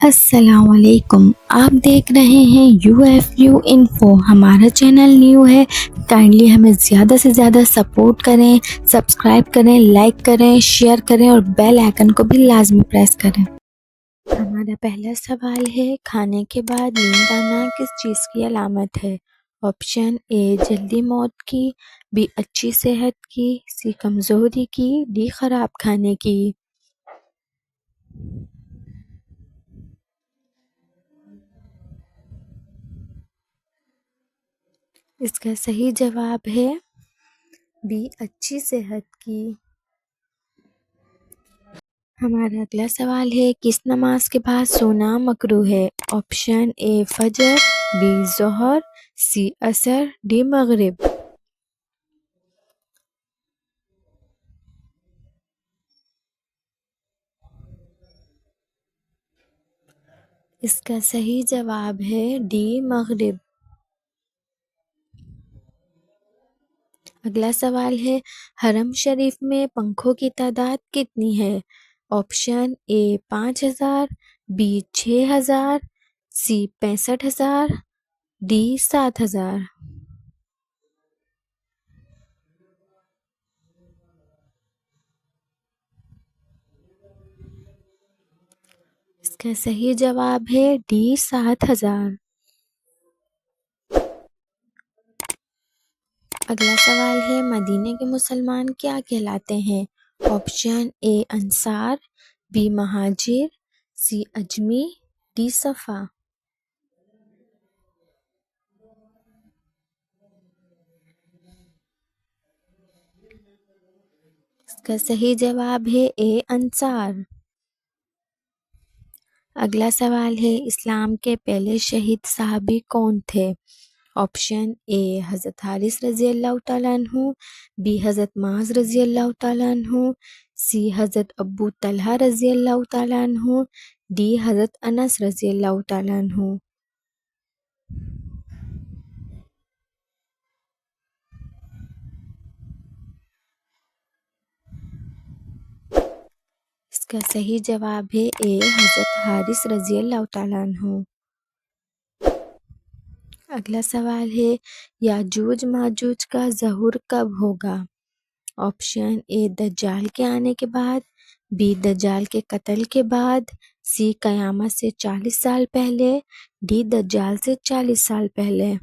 السلام علیکم، آپ دیکھ رہے ہیں UFU انفو۔ ہمارا چینل نیو ہے، کائنڈلی ہمیں زیادہ سے زیادہ سپورٹ کریں، سبسکرائب کریں، لائک کریں، شیئر کریں اور بیل آئیکن کو بھی لازمی پریس کریں۔ ہمارا پہلا سوال ہے، کھانے کے بعد نیند آنا کس چیز کی علامت ہے؟ آپشن اے جلدی موت کی، بی اچھی صحت کی، سی کمزوری کی، ڈی خراب کھانے کی۔ اس کا صحیح جواب ہے بی اچھی صحت کی۔ ہمارا اگلا سوال ہے، کس نماز کے بعد سونا مکروہ ہے؟ آپشن اے فجر، بی ظہر، سی عصر، ڈی مغرب۔ اس کا صحیح جواب ہے ڈی مغرب۔ اگلا سوال ہے، حرم شریف میں پنکھوں کی تعداد کتنی ہے؟ Option A 5000، B 6000، C 65,000، D 7000۔ اس کا صحیح جواب ہے ڈی 7000۔ اگلا سوال ہے، مدینے کے مسلمان کیا کہلاتے ہیں؟ آپشن اے انصار، بی مہاجر، سی اجمی، ڈی صفا۔ اس کا صحیح جواب ہے اے انصار۔ اگلا سوال ہے، اسلام کے پہلے شہید صحابی کون تھے؟ آپشن اے حضرت حارث رضی اللہ تعالیٰ عنہ، بی حضرت معاذ رضی اللہ تعالیٰ عنہ، سی حضرت ابو طلحہ رضی اللہ تعالیٰ عنہ، ڈی حضرت انس رضی اللہ تعالیٰ عنہ۔ اس کا صحیح جواب ہے اے حضرت حارث رضی اللہ تعالیٰ عنہ۔ اگلا سوال ہے، یاجوج ماجوج کا ظہور کب ہوگا؟ آپشن اے دجال کے آنے کے بعد، بی دجال کے قتل کے بعد، سی قیامت سے 40 سال پہلے، ڈی دجال سے 40 سال پہلے۔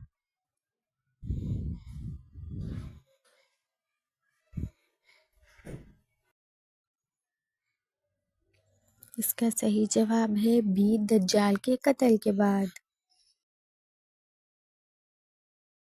اس کا صحیح جواب ہے بی دجال کے قتل کے بعد۔